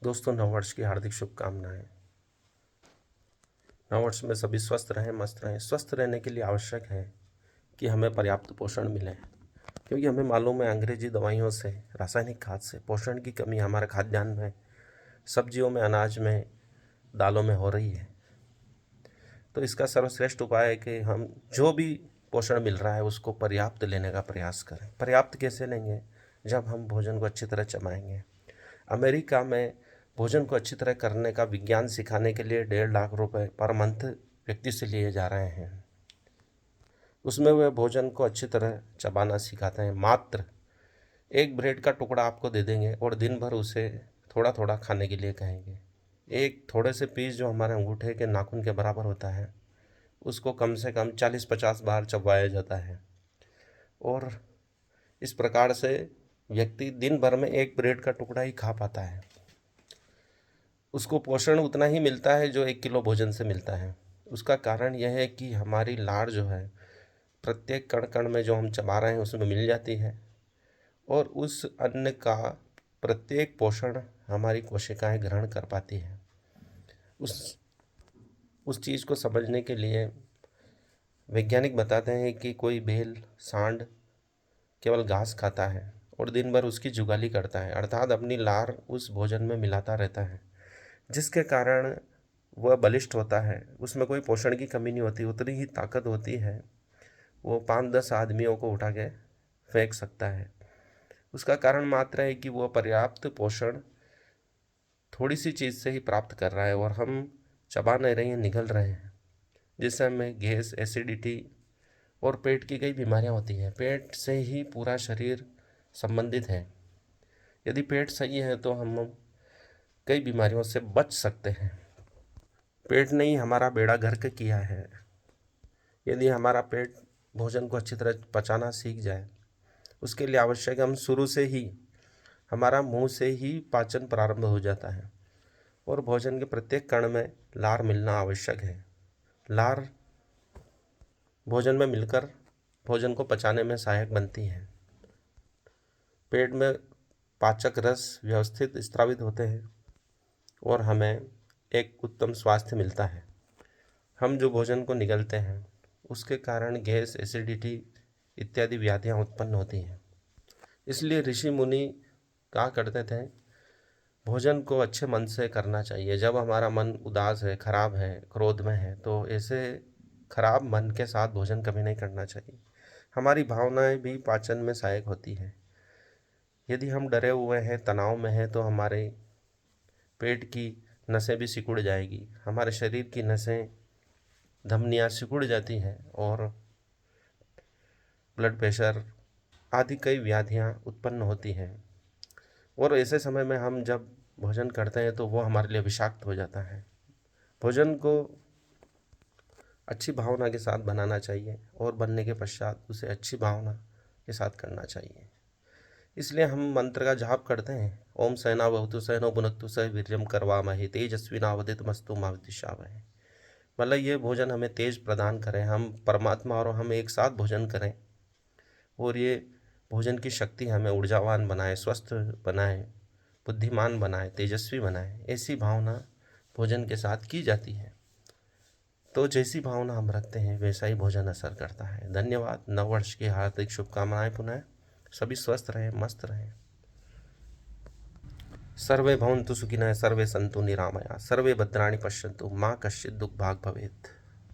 दोस्तों, नववर्ष की हार्दिक शुभकामनाएं। नववर्ष में सभी स्वस्थ रहें, मस्त रहें। स्वस्थ रहने के लिए आवश्यक है कि हमें पर्याप्त पोषण मिले, क्योंकि हमें मालूम है अंग्रेजी दवाइयों से, रासायनिक खाद से पोषण की कमी हमारे खाद्यान्न में, सब्जियों में, अनाज में, दालों में हो रही है। तो इसका सर्वश्रेष्ठ उपाय है कि हम जो भी पोषण मिल रहा है उसको पर्याप्त लेने का प्रयास करें। पर्याप्त कैसे लेंगे? जब हम भोजन को अच्छी तरह चबाएंगे। अमेरिका में भोजन को अच्छी तरह करने का विज्ञान सिखाने के लिए 1.5 लाख रुपए पर मंथ व्यक्ति से लिए जा रहे हैं। उसमें वे भोजन को अच्छी तरह चबाना सिखाते हैं। मात्र एक ब्रेड का टुकड़ा आपको दे देंगे और दिन भर उसे थोड़ा थोड़ा खाने के लिए कहेंगे। एक थोड़े से पीस जो हमारे अंगूठे के नाखून के बराबर होता है, उसको कम से कम 40-50 बार चबाया जाता है। और इस प्रकार से व्यक्ति दिन भर में एक ब्रेड का टुकड़ा ही खा पाता है। उसको पोषण उतना ही मिलता है जो 1 किलो भोजन से मिलता है। उसका कारण यह है कि हमारी लार जो है प्रत्येक कण कण में जो हम चबा रहे हैं उसमें मिल जाती है, और उस अन्न का प्रत्येक पोषण हमारी कोशिकाएं ग्रहण कर पाती हैं। उस चीज़ को समझने के लिए वैज्ञानिक बताते हैं कि कोई भेल, सांड केवल घास खाता है और दिन भर उसकी जुगाली करता है, अर्थात अपनी लार उस भोजन में मिलाता रहता है, जिसके कारण वह बलिष्ठ होता है। उसमें कोई पोषण की कमी नहीं होती, उतनी ही ताकत होती है। वो 5-10 आदमियों को उठा के फेंक सकता है। उसका कारण मात्र है कि वह पर्याप्त पोषण थोड़ी सी चीज़ से ही प्राप्त कर रहा है और हम चबा नहीं रहे हैं, निगल रहे हैं, जिससे हमें गैस, एसिडिटी और पेट की कई बीमारियां होती हैं। पेट से ही पूरा शरीर संबंधित है। यदि पेट सही है तो हम कई बीमारियों से बच सकते हैं। पेट ने ही हमारा बेड़ा गर्क किया है। यदि हमारा पेट भोजन को अच्छी तरह पचाना सीख जाए, उसके लिए आवश्यक है हम शुरू से ही, हमारा मुंह से ही पाचन प्रारंभ हो जाता है और भोजन के प्रत्येक कण में लार मिलना आवश्यक है। लार भोजन में मिलकर भोजन को पचाने में सहायक बनती है। पेट में पाचक रस व्यवस्थित स्त्रावित होते हैं और हमें एक उत्तम स्वास्थ्य मिलता है। हम जो भोजन को निगलते हैं उसके कारण गैस, एसिडिटी इत्यादि व्याधियां उत्पन्न होती हैं। इसलिए ऋषि मुनि कहा करते थे, भोजन को अच्छे मन से करना चाहिए। जब हमारा मन उदास है, खराब है, क्रोध में है, तो ऐसे खराब मन के साथ भोजन कभी नहीं करना चाहिए। हमारी भावनाएं भी पाचन में सहायक होती हैं। यदि हम डरे हुए हैं, तनाव में हैं, तो हमारे पेट की नसें भी सिकुड़ जाएगी, हमारे शरीर की नसें, धमनियाँ सिकुड़ जाती हैं और ब्लड प्रेशर आदि कई व्याधियाँ उत्पन्न होती हैं। और ऐसे समय में हम जब भोजन करते हैं तो वो हमारे लिए विषाक्त हो जाता है। भोजन को अच्छी भावना के साथ बनाना चाहिए और बनने के पश्चात उसे अच्छी भावना के साथ करना चाहिए। इसलिए हम मंत्र का जाप करते हैं, ओम सहना भवतु सहनो भुनक्तु सह वीर्यं करवामहे तेजस्विनावधीतमस्तु मा विद्विषावहे। मतलब ये भोजन हमें तेज प्रदान करें, हम परमात्मा और हम एक साथ भोजन करें और ये भोजन की शक्ति हमें ऊर्जावान बनाए, स्वस्थ बनाए, बुद्धिमान बनाए, तेजस्वी बनाए। ऐसी भावना भोजन के साथ की जाती है। तो जैसी भावना हम रखते हैं वैसा ही भोजन असर करता है। धन्यवाद। नववर्ष की हार्दिक शुभकामनाएं। पुनः सभी स्वस्थ रहें, मस्त रहें। सर्वे भवन्तु सुखिनः, सर्वे सन्तु निरामया, सर्वे भद्राणि पश्यन्तु, माँ कश्चित् दुःखभाग् भवेत्।